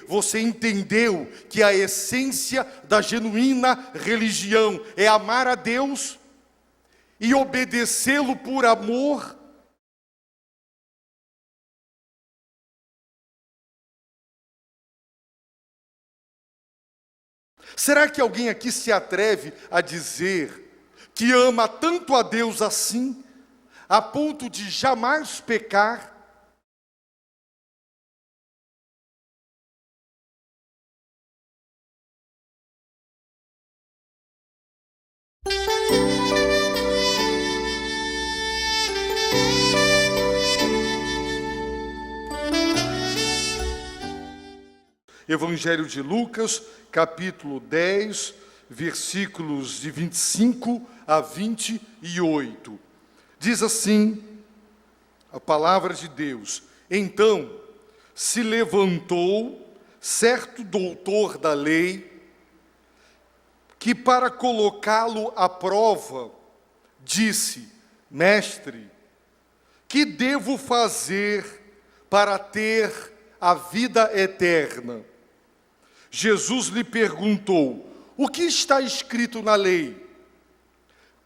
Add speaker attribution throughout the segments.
Speaker 1: você entendeu que a essência da genuína religião é amar a Deus e obedecê-lo por amor? Será que alguém aqui se atreve a dizer que ama tanto a Deus assim, a ponto de jamais pecar? Evangelho de Lucas, capítulo 10, versículos de 25 a 28. Diz assim a palavra de Deus: Então se levantou certo doutor da lei, que para colocá-lo à prova, disse: Mestre, que devo fazer para ter a vida eterna? Jesus lhe perguntou: o que está escrito na lei?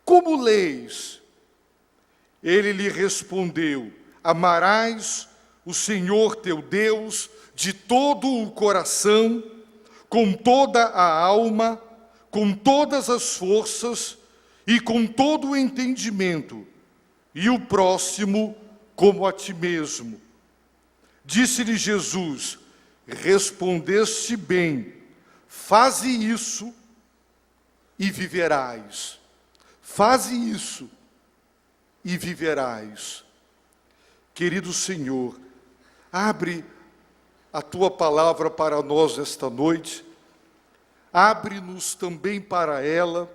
Speaker 1: Como leis? Ele lhe respondeu: amarás o Senhor teu Deus de todo o coração, com toda a alma, com todas as forças e com todo o entendimento, e o próximo como a ti mesmo. Disse-lhe Jesus: respondeste bem, faze isso e viverás. Faze isso e viverás. Querido Senhor, abre a Tua palavra para nós esta noite, abre-nos também para ela,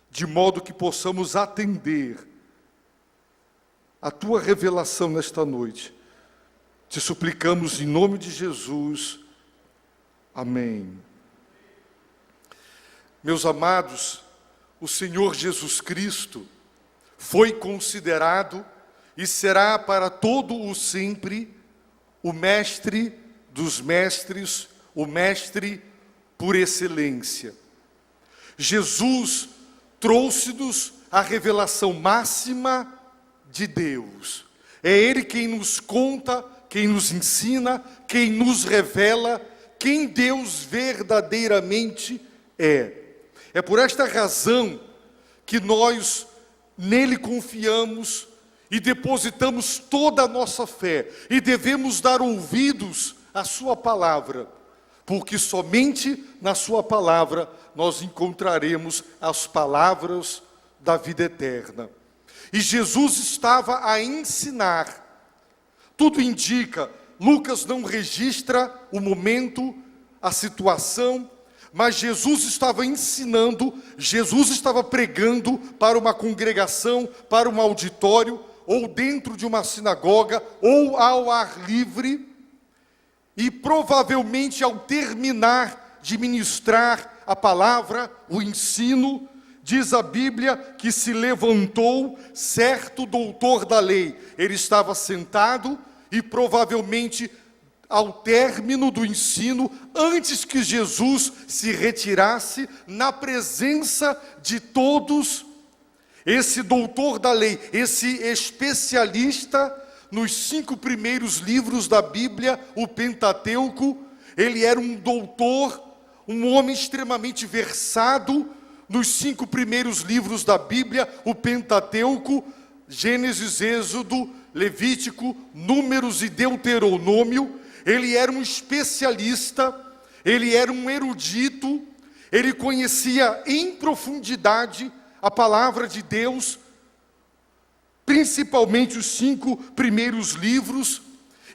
Speaker 1: de modo que possamos atender a Tua revelação nesta noite. Te suplicamos em nome de Jesus. Amém. Meus amados, o Senhor Jesus Cristo foi considerado e será para todo o sempre o mestre dos mestres, o mestre por excelência. Jesus trouxe-nos a revelação máxima de Deus. É Ele quem nos conta, quem nos ensina, quem nos revela quem Deus verdadeiramente é. É por esta razão que nós nele confiamos e depositamos toda a nossa fé, e devemos dar ouvidos à sua palavra, porque somente na sua palavra nós encontraremos as palavras da vida eterna. E Jesus estava a ensinar. Tudo indica, Lucas não registra o momento, a situação, mas Jesus estava ensinando, Jesus estava pregando para uma congregação, para um auditório, ou dentro de uma sinagoga, ou ao ar livre, e provavelmente ao terminar de ministrar a palavra, o ensino, diz a Bíblia que se levantou certo doutor da lei. Ele estava sentado e provavelmente ao término do ensino, antes que Jesus se retirasse, na presença de todos, esse doutor da lei, esse especialista nos 5 primeiros livros da Bíblia, o Pentateuco, ele era um doutor, um homem extremamente versado nos 5 primeiros livros da Bíblia, o Pentateuco, Gênesis, Êxodo, Levítico, Números e Deuteronômio. Ele era um especialista, ele era um erudito, ele conhecia em profundidade a palavra de Deus, principalmente os 5 primeiros livros,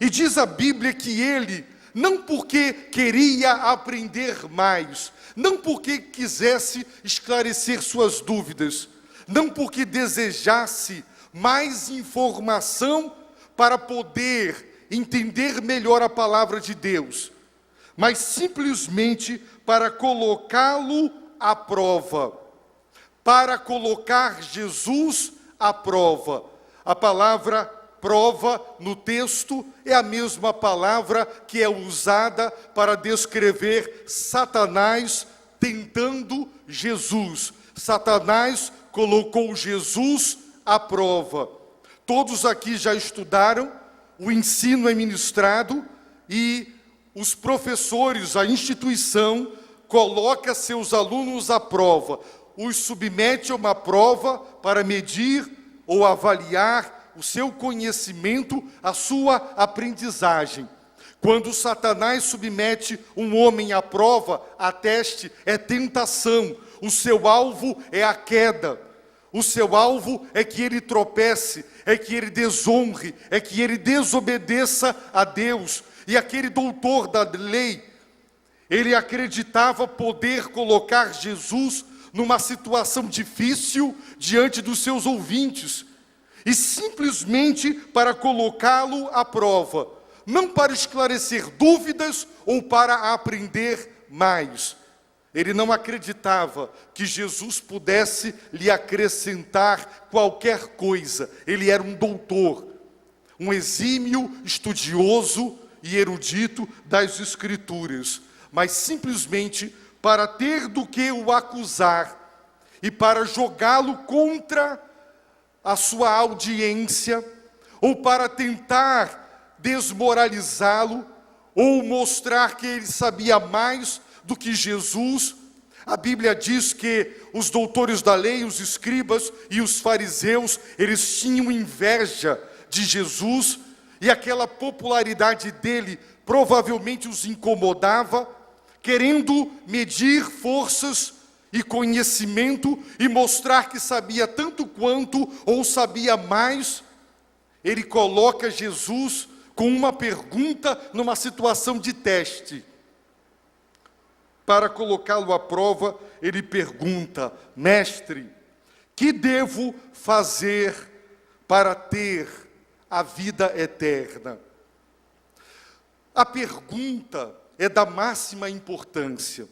Speaker 1: e diz a Bíblia que ele, não porque queria aprender mais, não porque quisesse esclarecer suas dúvidas, não porque desejasse mais informação para poder entender melhor a palavra de Deus, mas simplesmente para colocá-lo à prova, para colocar Jesus à prova. A palavra prova no texto é a mesma palavra que é usada para descrever Satanás tentando Jesus. Satanás colocou Jesus à prova. Todos aqui já estudaram, o ensino é ministrado e os professores, a instituição, coloca seus alunos à prova, os submete a uma prova para medir ou avaliar o seu conhecimento, a sua aprendizagem. Quando Satanás submete um homem à prova, a teste, é tentação. O seu alvo é a queda. O seu alvo é que ele tropece, é que ele desonre, é que ele desobedeça a Deus. E aquele doutor da lei, ele acreditava poder colocar Jesus numa situação difícil diante dos seus ouvintes. E simplesmente para colocá-lo à prova. Não para esclarecer dúvidas ou para aprender mais. Ele não acreditava que Jesus pudesse lhe acrescentar qualquer coisa. Ele era um doutor, um exímio estudioso e erudito das Escrituras, mas simplesmente para ter do que o acusar e para jogá-lo contra a sua audiência, ou para tentar desmoralizá-lo, ou mostrar que ele sabia mais do que Jesus. A Bíblia diz que os doutores da lei, os escribas e os fariseus, eles tinham inveja de Jesus, e aquela popularidade dele provavelmente os incomodava, querendo medir forças e conhecimento e mostrar que sabia tanto quanto ou sabia mais. Ele coloca Jesus com uma pergunta numa situação de teste. Para colocá-lo à prova, ele pergunta: Mestre, que devo fazer para ter a vida eterna? A pergunta é da máxima importância,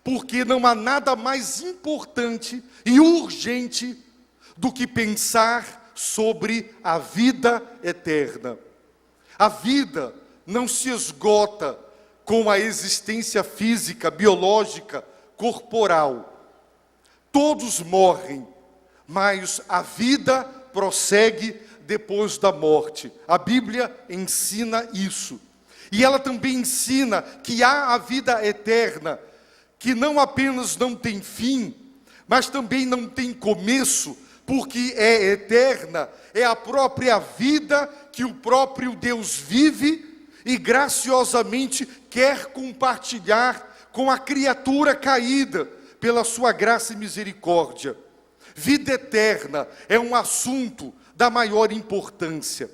Speaker 1: porque não há nada mais importante e urgente do que pensar sobre a vida eterna. A vida não se esgota com a existência física, biológica, corporal. Todos morrem, mas a vida prossegue depois da morte. A Bíblia ensina isso. E ela também ensina que há a vida eterna, que não apenas não tem fim, mas também não tem começo, porque é eterna, é a própria vida que o próprio Deus vive e graciosamente quer compartilhar com a criatura caída pela sua graça e misericórdia. Vida eterna é um assunto da maior importância.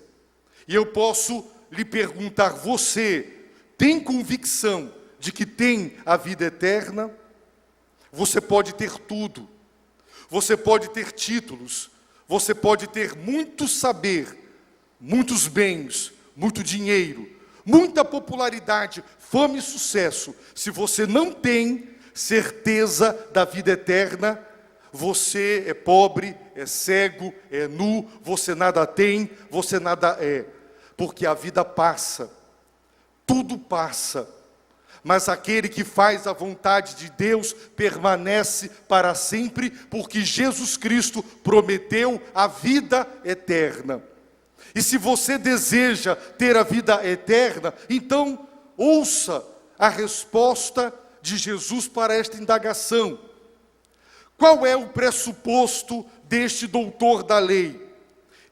Speaker 1: E eu posso lhe perguntar: você tem convicção de que tem a vida eterna? Você pode ter tudo, você pode ter títulos, você pode ter muito saber, muitos bens, muito dinheiro, muita popularidade, fama e sucesso. Se você não tem certeza da vida eterna, você é pobre, é cego, é nu, você nada tem, você nada é. Porque a vida passa, tudo passa, mas aquele que faz a vontade de Deus permanece para sempre, porque Jesus Cristo prometeu a vida eterna. E se você deseja ter a vida eterna, então ouça a resposta de Jesus para esta indagação. Qual é o pressuposto deste doutor da lei?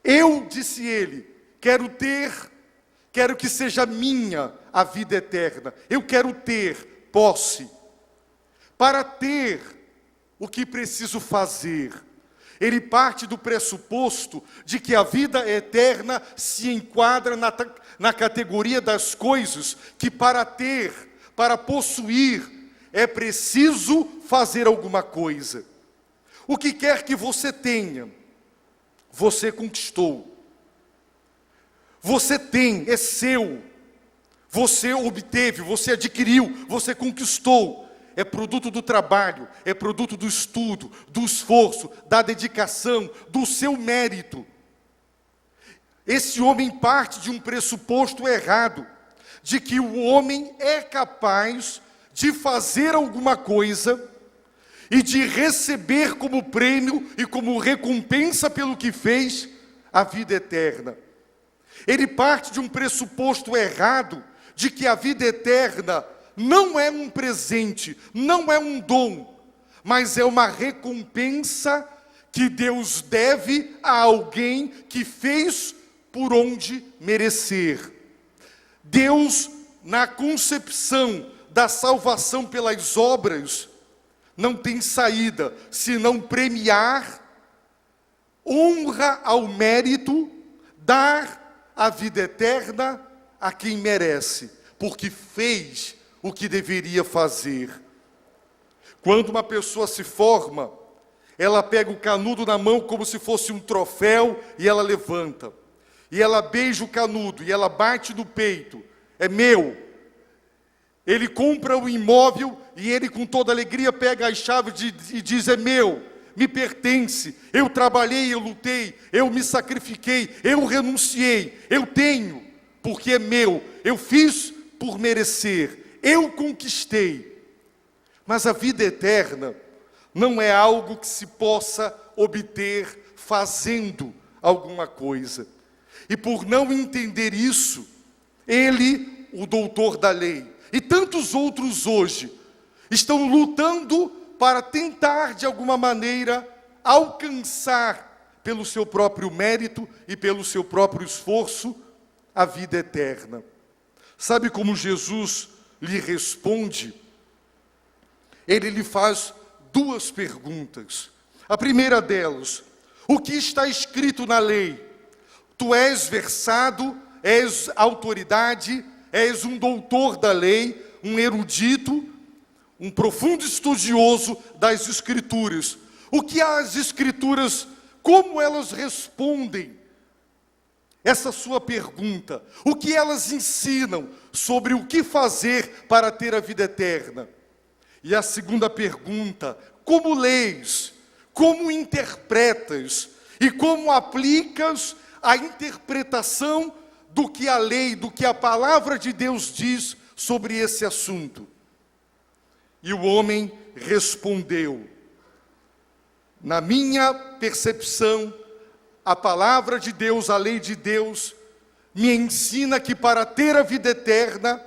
Speaker 1: Eu, disse ele, quero que seja minha a vida eterna. Eu quero ter posse. Para ter, o que preciso fazer? Ele parte do pressuposto de que a vida eterna se enquadra na categoria das coisas que para ter, para possuir, é preciso fazer alguma coisa. O que quer que você tenha, você conquistou. Você tem, é seu. Você obteve, você adquiriu, você conquistou. É produto do trabalho, é produto do estudo, do esforço, da dedicação, do seu mérito. Esse homem parte de um pressuposto errado, de que o homem é capaz de fazer alguma coisa e de receber como prêmio e como recompensa pelo que fez a vida eterna. Ele parte de um pressuposto errado, de que a vida eterna não é um presente, não é um dom, mas é uma recompensa que Deus deve a alguém que fez por onde merecer. Deus, na concepção da salvação pelas obras, não tem saída senão premiar, honra ao mérito, dar a vida eterna a quem merece, porque fez o que deveria fazer. Quando uma pessoa se forma, ela pega o canudo na mão como se fosse um troféu e ela levanta. E ela beija o canudo e ela bate no peito. É meu. Ele compra o imóvel e ele com toda alegria pega as chaves e diz: é meu, me pertence. Eu trabalhei, eu lutei, eu me sacrifiquei, eu renunciei. Eu tenho, porque é meu. Eu fiz por merecer. Eu conquistei. Mas a vida eterna não é algo que se possa obter fazendo alguma coisa. E por não entender isso, ele, o doutor da lei, e tantos outros hoje, estão lutando para tentar, de alguma maneira, alcançar, pelo seu próprio mérito e pelo seu próprio esforço, a vida eterna. Sabe como Jesus lhe responde? Ele lhe faz duas perguntas. A primeira delas: o que está escrito na lei? Tu és versado, és autoridade, és um doutor da lei, um erudito, um profundo estudioso das Escrituras. O que as Escrituras, como elas respondem essa sua pergunta? O que elas ensinam sobre o que fazer para ter a vida eterna? E a segunda pergunta: como leis, como interpretas e como aplicas a interpretação do que a lei, do que a palavra de Deus diz sobre esse assunto? E o homem respondeu: na minha percepção, a palavra de Deus, a lei de Deus, me ensina que para ter a vida eterna,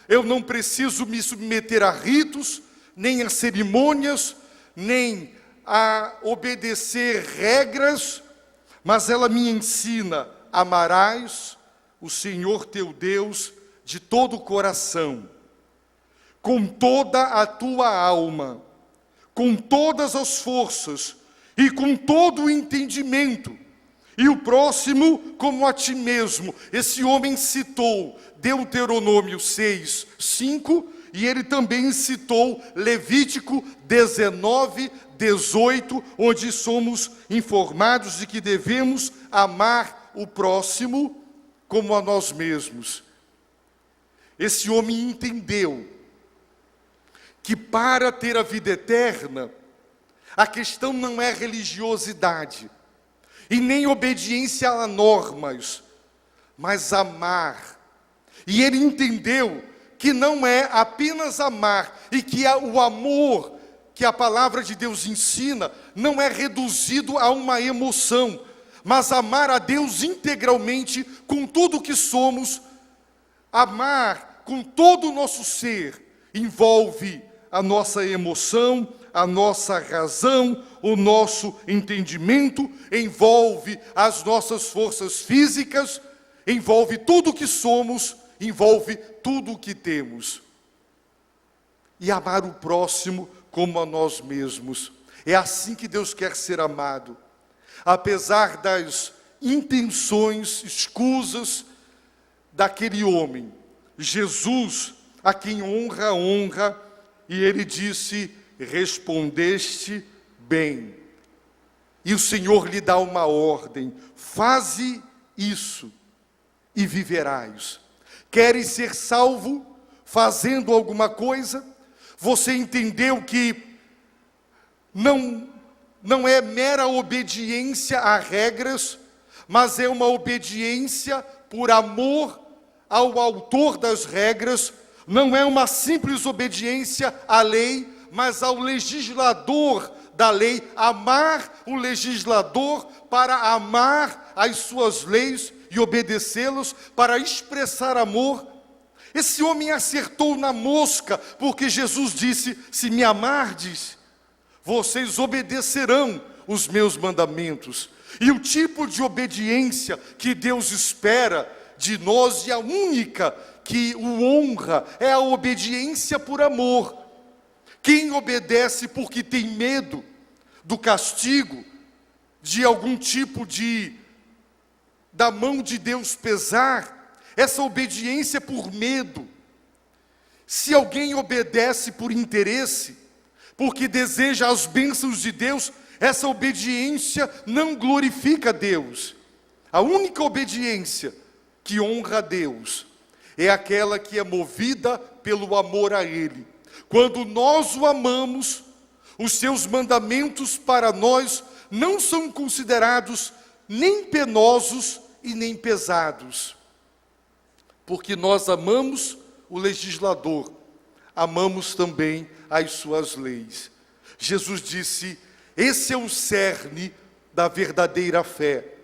Speaker 1: eu não preciso me submeter a ritos, nem a cerimônias, nem a obedecer regras, mas ela me ensina: amarás o Senhor teu Deus de todo o coração, com toda a tua alma, com todas as forças e com todo o entendimento, e o próximo como a ti mesmo. Esse homem citou Deuteronômio 6, 5, e ele também citou Levítico 19, 18, onde somos informados de que devemos amar o próximo como a nós mesmos. Esse homem entendeu que para ter a vida eterna, a questão não é religiosidade, e nem obediência a normas, mas amar. E ele entendeu que não é apenas amar, e que o amor que a palavra de Deus ensina não é reduzido a uma emoção, mas amar a Deus integralmente, com tudo o que somos. Amar com todo o nosso ser envolve a nossa emoção, a nossa razão, o nosso entendimento, envolve as nossas forças físicas, envolve tudo o que somos, envolve tudo o que temos. E amar o próximo como a nós mesmos. É assim que Deus quer ser amado. Apesar das intenções, escusas daquele homem, Jesus, a quem honra, honra, e ele disse: respondeste bem. E o Senhor lhe dá uma ordem: faze isso e viverás. Queres ser salvo fazendo alguma coisa? Você entendeu que não é mera obediência a regras, mas é uma obediência por amor ao autor das regras, não é uma simples obediência à lei, mas ao legislador da lei, amar o legislador para amar as suas leis e obedecê-los, para expressar amor. Esse homem acertou na mosca, porque Jesus disse: se me amardes, vocês obedecerão os meus mandamentos. E o tipo de obediência que Deus espera de nós, e a única que o honra, é a obediência por amor. Quem obedece porque tem medo do castigo, de algum tipo da mão de Deus pesar, essa obediência é por medo. Se alguém obedece por interesse, porque deseja as bênçãos de Deus, essa obediência não glorifica a Deus. A única obediência que honra a Deus é aquela que é movida pelo amor a Ele. Quando nós o amamos, os seus mandamentos para nós não são considerados nem penosos e nem pesados, porque nós amamos o legislador, amamos também as suas leis. Jesus disse: esse é o cerne da verdadeira fé,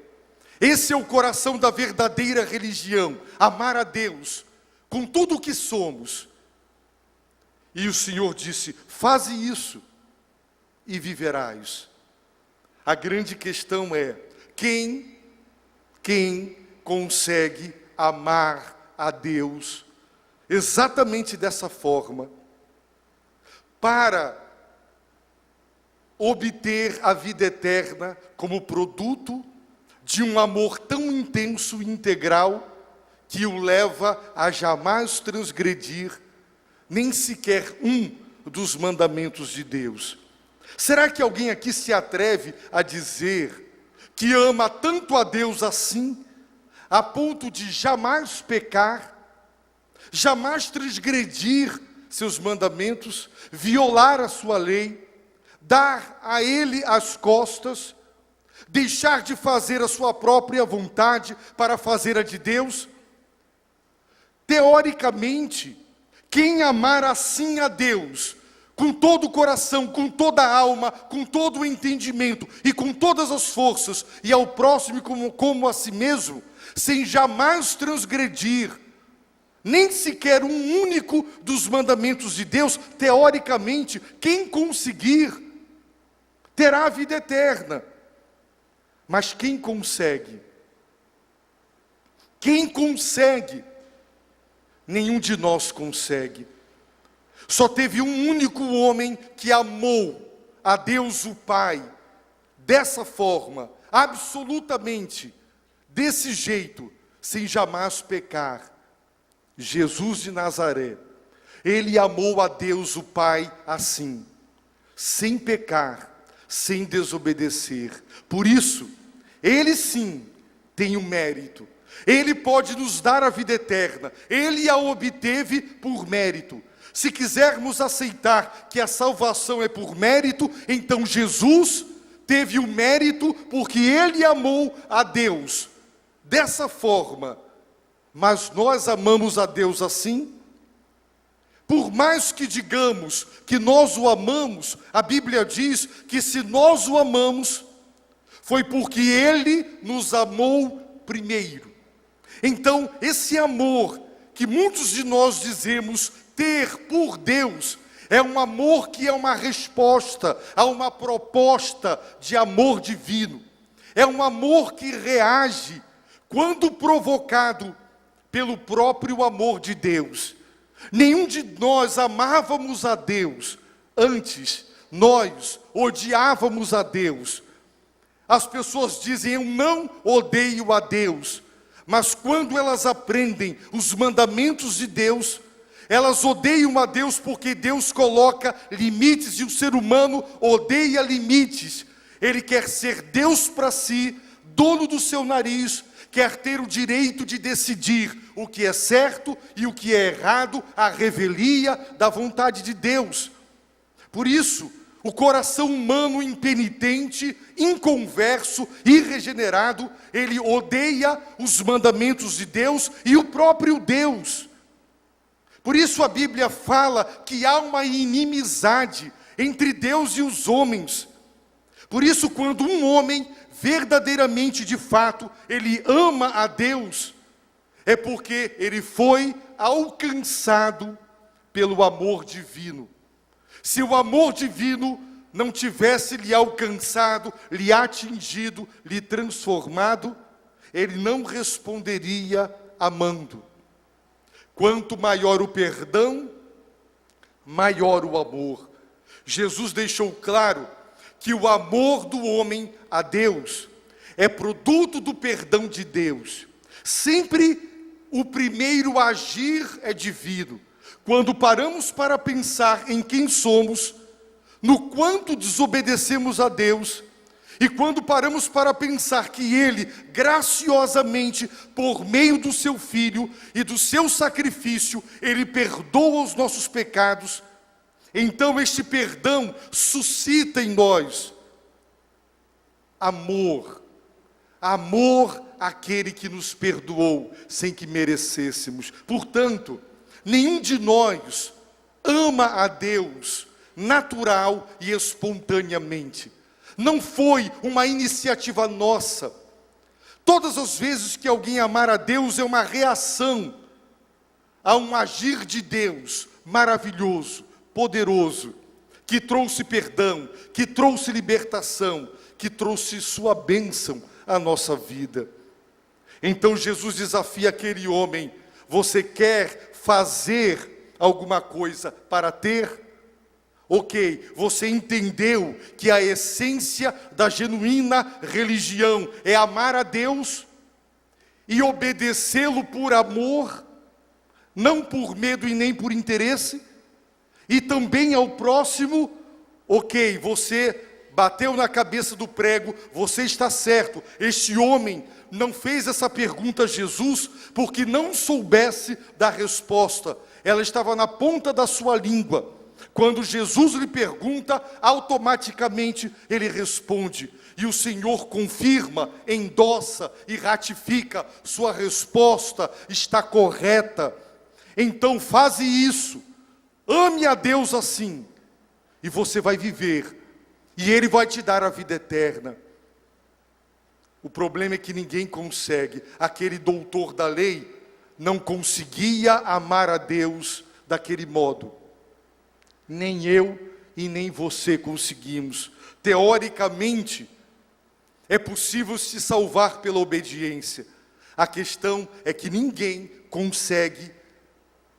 Speaker 1: esse é o coração da verdadeira religião, amar a Deus com tudo o que somos. E o Senhor disse: faze isso e viverás. A grande questão é, quem consegue amar a Deus exatamente dessa forma, para obter a vida eterna como produto de um amor tão intenso e integral, que o leva a jamais transgredir nem sequer um dos mandamentos de Deus. Será que alguém aqui se atreve a dizer que ama tanto a Deus assim, a ponto de jamais pecar, jamais transgredir seus mandamentos, violar a sua lei, dar a Ele as costas, deixar de fazer a sua própria vontade para fazer a de Deus? Teoricamente, quem amar assim a Deus, com todo o coração, com toda a alma, com todo o entendimento e com todas as forças, e ao próximo como a si mesmo, sem jamais transgredir nem sequer um único dos mandamentos de Deus, teoricamente, quem conseguir, terá a vida eterna. Mas quem consegue? Quem consegue? Nenhum de nós consegue. Só teve um único homem que amou a Deus o Pai, dessa forma, absolutamente, desse jeito, sem jamais pecar. Jesus de Nazaré. Ele amou a Deus o Pai assim, sem pecar, sem desobedecer. Por isso, Ele sim tem o mérito. Ele pode nos dar a vida eterna. Ele a obteve por mérito. Se quisermos aceitar que a salvação é por mérito, então Jesus teve o mérito porque Ele amou a Deus dessa forma. Mas nós amamos a Deus assim? Por mais que digamos que nós o amamos, a Bíblia diz que se nós o amamos, foi porque Ele nos amou primeiro. Então, esse amor que muitos de nós dizemos ter por Deus, é um amor que é uma resposta a uma proposta de amor divino. É um amor que reage quando provocado pelo próprio amor de Deus. Nenhum de nós amávamos a Deus, antes nós odiávamos a Deus. As pessoas dizem: eu não odeio a Deus, mas quando elas aprendem os mandamentos de Deus, elas odeiam a Deus porque Deus coloca limites e o ser humano odeia limites. Ele quer ser Deus para si, dono do seu nariz, quer ter o direito de decidir o que é certo e o que é errado, a revelia da vontade de Deus. Por isso, O coração humano impenitente, inconverso, irregenerado, ele odeia os mandamentos de Deus e o próprio Deus. Por isso a Bíblia fala que há uma inimizade entre Deus e os homens. Por isso, quando um homem verdadeiramente, de fato, ele ama a Deus, é porque ele foi alcançado pelo amor divino. Se o amor divino não tivesse lhe alcançado, lhe atingido, lhe transformado, ele não responderia amando. Quanto maior o perdão, maior o amor. Jesus deixou claro que o amor do homem a Deus é produto do perdão de Deus. Sempre o primeiro agir é divino. Quando paramos para pensar em quem somos, no quanto desobedecemos a Deus, e quando paramos para pensar que Ele, graciosamente, por meio do Seu Filho e do Seu sacrifício, Ele perdoa os nossos pecados, então este perdão suscita em nós amor. Amor àquele que nos perdoou sem que merecêssemos. Portanto, nenhum de nós ama a Deus natural e espontaneamente. Não foi uma iniciativa nossa. Todas as vezes que alguém amar a Deus é uma reação a um agir de Deus maravilhoso, poderoso, que trouxe perdão, que trouxe libertação, que trouxe sua bênção à nossa vida. Então Jesus desafia aquele homem: você quer fazer alguma coisa para ter? Ok, você entendeu que a essência da genuína religião é amar a Deus e obedecê-lo por amor, não por medo e nem por interesse, e também ao próximo. Ok, você bateu na cabeça do prego, você está certo. Este homem não fez essa pergunta a Jesus porque não soubesse da resposta, ela estava na ponta da sua língua. Quando Jesus lhe pergunta, automaticamente ele responde. E o Senhor confirma, endossa e ratifica: sua resposta está correta. Então faze isso, ame a Deus assim, e você vai viver, e Ele vai te dar a vida eterna. O problema é que ninguém consegue. Aquele doutor da lei não conseguia amar a Deus daquele modo. Nem eu e nem você conseguimos. Teoricamente, é possível se salvar pela obediência. A questão é que ninguém consegue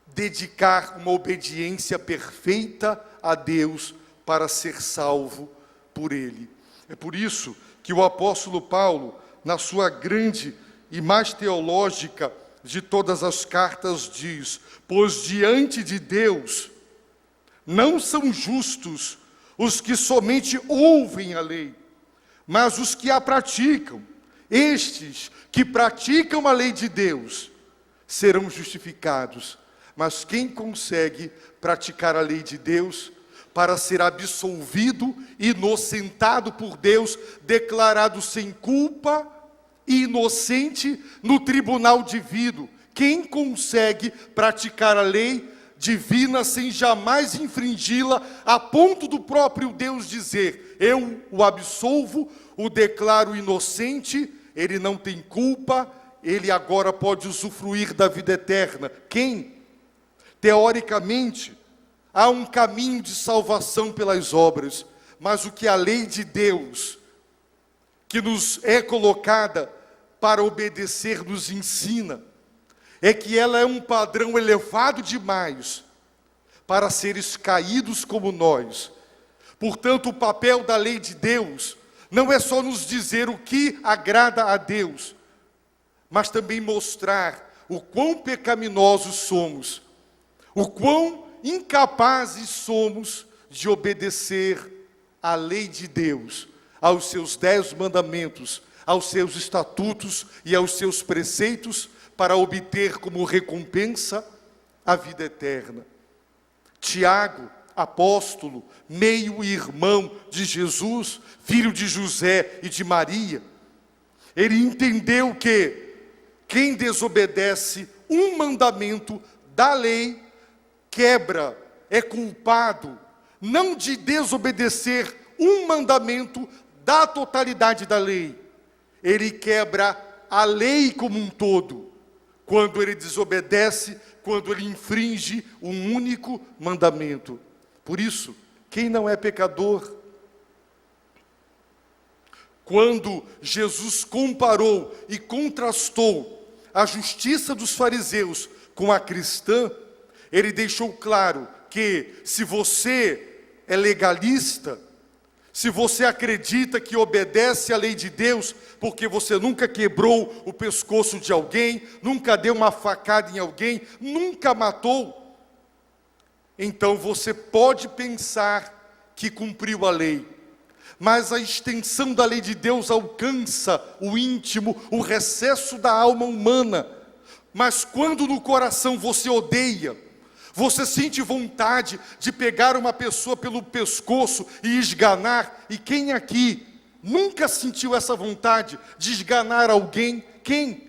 Speaker 1: dedicar uma obediência perfeita a Deus para ser salvo por Ele. É por isso que o apóstolo Paulo, na sua grande e mais teológica de todas as cartas, diz: pois diante de Deus não são justos os que somente ouvem a lei, mas os que a praticam. Estes que praticam a lei de Deus serão justificados. Mas quem consegue praticar a lei de Deus para ser absolvido, inocentado por Deus, declarado sem culpa e inocente no tribunal divino? Quem consegue praticar a lei divina sem jamais infringi-la, a ponto do próprio Deus dizer: eu o absolvo, o declaro inocente, ele não tem culpa, ele agora pode usufruir da vida eterna? Quem? Teoricamente, há um caminho de salvação pelas obras, mas o que a lei de Deus, que nos é colocada para obedecer, nos ensina, é que ela é um padrão elevado demais para seres caídos como nós. Portanto, o papel da lei de Deus não é só nos dizer o que agrada a Deus, mas também mostrar o quão pecaminosos somos, o quão incapazes somos de obedecer à lei de Deus, aos seus 10 mandamentos, aos seus estatutos e aos seus preceitos, para obter como recompensa a vida eterna. Tiago, apóstolo, meio-irmão de Jesus, filho de José e de Maria, ele entendeu que quem desobedece um mandamento da lei quebra, é culpado, não de desobedecer um mandamento da totalidade da lei. Ele quebra a lei como um todo, quando ele desobedece, quando ele infringe um único mandamento. Por isso, quem não é pecador? Quando Jesus comparou e contrastou a justiça dos fariseus com a cristã, ele deixou claro que se você é legalista, se você acredita que obedece à lei de Deus, porque você nunca quebrou o pescoço de alguém, nunca deu uma facada em alguém, nunca matou, então você pode pensar que cumpriu a lei. Mas a extensão da lei de Deus alcança o íntimo, o recesso da alma humana. Mas quando no coração você odeia, você sente vontade de pegar uma pessoa pelo pescoço e esganar, e quem aqui nunca sentiu essa vontade de esganar alguém? Quem?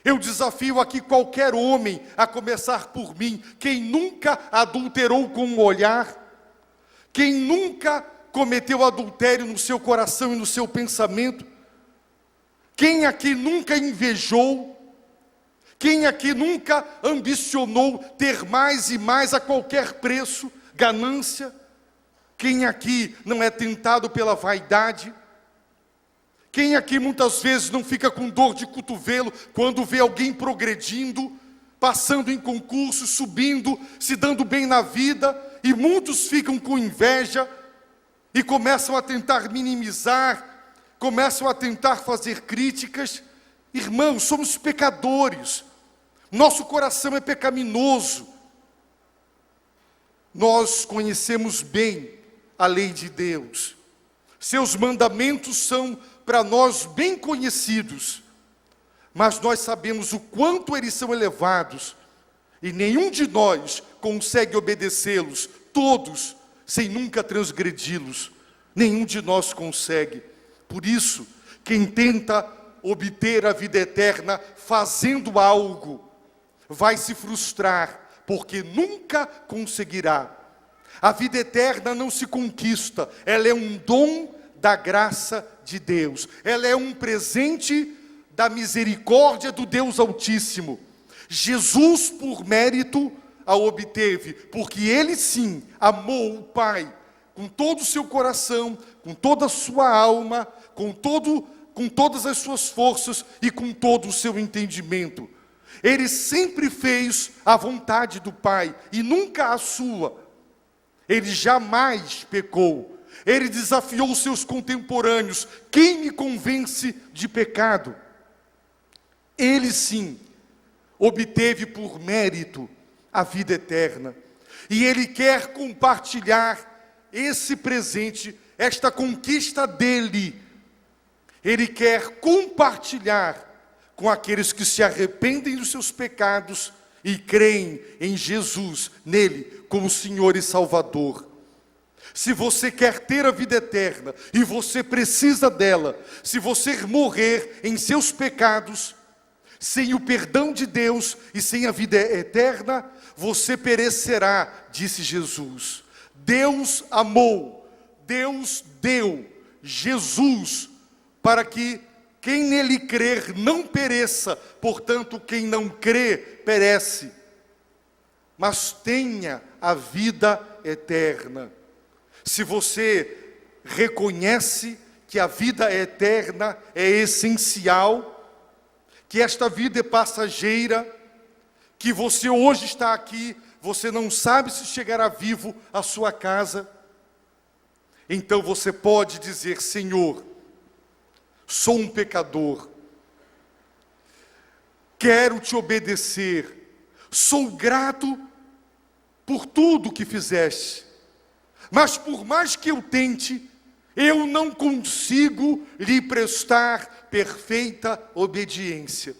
Speaker 1: Eu desafio aqui qualquer homem, a começar por mim, quem nunca adulterou com um olhar, quem nunca cometeu adultério no seu coração e no seu pensamento, quem aqui nunca invejou, quem aqui nunca ambicionou ter mais e mais a qualquer preço, ganância? Quem aqui não é tentado pela vaidade? Quem aqui muitas vezes não fica com dor de cotovelo quando vê alguém progredindo, passando em concursos, subindo, se dando bem na vida, e muitos ficam com inveja e começam a tentar minimizar, começam a tentar fazer críticas? Irmãos, somos pecadores, nosso coração é pecaminoso. Nós conhecemos bem a lei de Deus, seus mandamentos são para nós bem conhecidos, mas nós sabemos o quanto eles são elevados, e nenhum de nós consegue obedecê-los, todos, sem nunca transgredi-los, nenhum de nós consegue. Por isso, quem tenta obter a vida eterna fazendo algo, vai se frustrar, porque nunca conseguirá. A vida eterna não se conquista, ela é um dom da graça de Deus, ela é um presente da misericórdia do Deus Altíssimo. Jesus, por mérito, a obteve, porque ele sim amou o Pai com todo o seu coração, com toda a sua alma, com todas as suas forças e com todo o seu entendimento. Ele sempre fez a vontade do Pai e nunca a sua. Ele jamais pecou. Ele desafiou os seus contemporâneos: quem me convence de pecado? Ele sim obteve por mérito a vida eterna. E ele quer compartilhar esse presente, esta conquista dele. Ele quer compartilhar com aqueles que se arrependem dos seus pecados e creem em Jesus, nele, como Senhor e Salvador. Se você quer ter a vida eterna, e você precisa dela, se você morrer em seus pecados, sem o perdão de Deus e sem a vida eterna, você perecerá, disse Jesus. Deus amou, Deus deu Jesus para que quem nele crer não pereça, portanto, quem não crê, perece, mas tenha a vida eterna. Se você reconhece que a vida eterna é essencial, que esta vida é passageira, que você hoje está aqui, você não sabe se chegará vivo à sua casa, então você pode dizer: Senhor, sou um pecador, quero te obedecer, sou grato por tudo que fizeste, mas por mais que eu tente, eu não consigo lhe prestar perfeita obediência.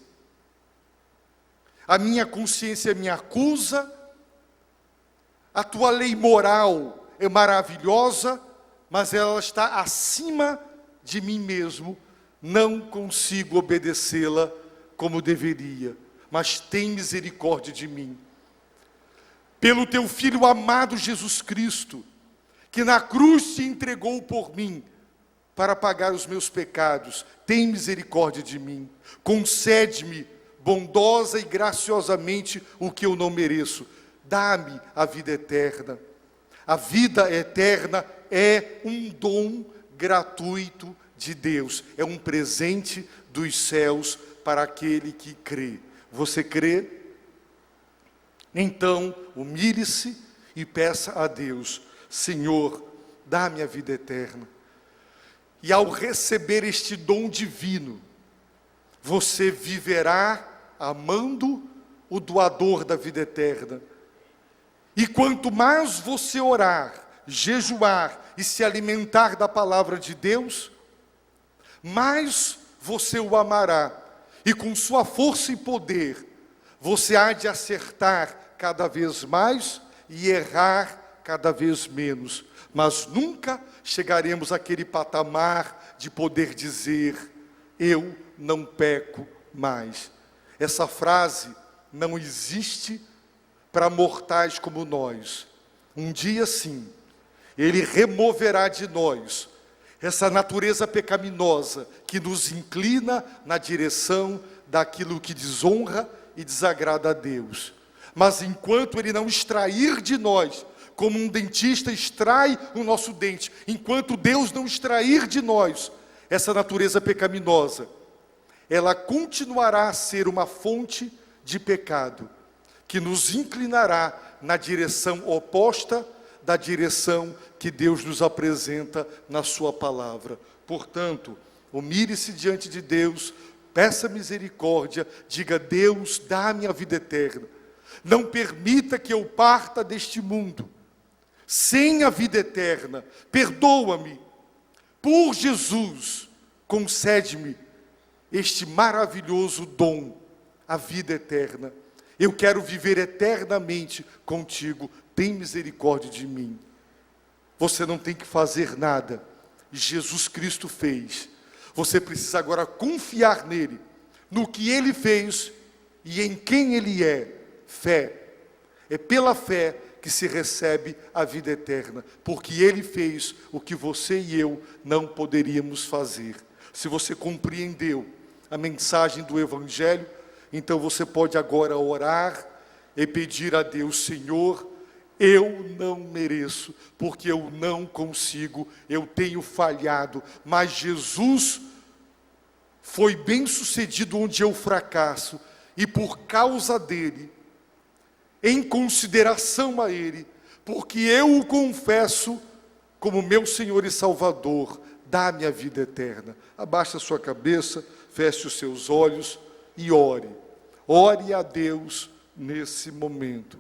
Speaker 1: A minha consciência me acusa, A tua lei moral é maravilhosa, mas ela está acima de mim mesmo. Não consigo obedecê-la como deveria, mas tem misericórdia de mim. Pelo teu Filho amado Jesus Cristo, que na cruz se entregou por mim, para pagar os meus pecados, tem misericórdia de mim. Concede-me bondosa e graciosamente o que eu não mereço. Dá-me a vida eterna. A vida eterna é um dom gratuito de Deus. É um presente dos céus para aquele que crê. Você crê? Então, humilhe-se e peça a Deus: Senhor, dá-me a vida eterna. E ao receber este dom divino, você viverá amando o doador da vida eterna. E quanto mais você orar, jejuar e se alimentar da palavra de Deus, mais você o amará. E com sua força e poder, você há de acertar cada vez mais e errar cada vez menos. Mas nunca chegaremos àquele patamar de poder dizer: eu não peco mais. Essa frase não existe para mortais como nós. Um dia sim, Ele removerá de nós essa natureza pecaminosa que nos inclina na direção daquilo que desonra e desagrada a Deus. Mas enquanto Ele não extrair de nós, como um dentista extrai o nosso dente, enquanto Deus não extrair de nós essa natureza pecaminosa, ela continuará a ser uma fonte de pecado, que nos inclinará na direção oposta da direção que Deus nos apresenta na sua palavra. Portanto, humilhe-se diante de Deus, peça misericórdia, diga: Deus, dá-me a vida eterna. Não permita que eu parta deste mundo sem a vida eterna. Perdoa-me. Por Jesus, concede-me este maravilhoso dom, a vida eterna. Eu quero viver eternamente contigo. Tem misericórdia de mim. Você não tem que fazer nada. Jesus Cristo fez. Você precisa agora confiar nele, no que ele fez e em quem ele é. Fé. É pela fé que se recebe a vida eterna, porque ele fez o que você e eu não poderíamos fazer. Se você compreendeu a mensagem do Evangelho, então você pode agora orar e pedir a Deus: Senhor, eu não mereço, porque eu não consigo, eu tenho falhado, mas Jesus foi bem sucedido onde eu fracasso, e por causa dele, em consideração a ele, porque eu o confesso como meu Senhor e Salvador, dá-me a vida eterna. Abaixe a sua cabeça, feche os seus olhos e ore. Ore a Deus nesse momento.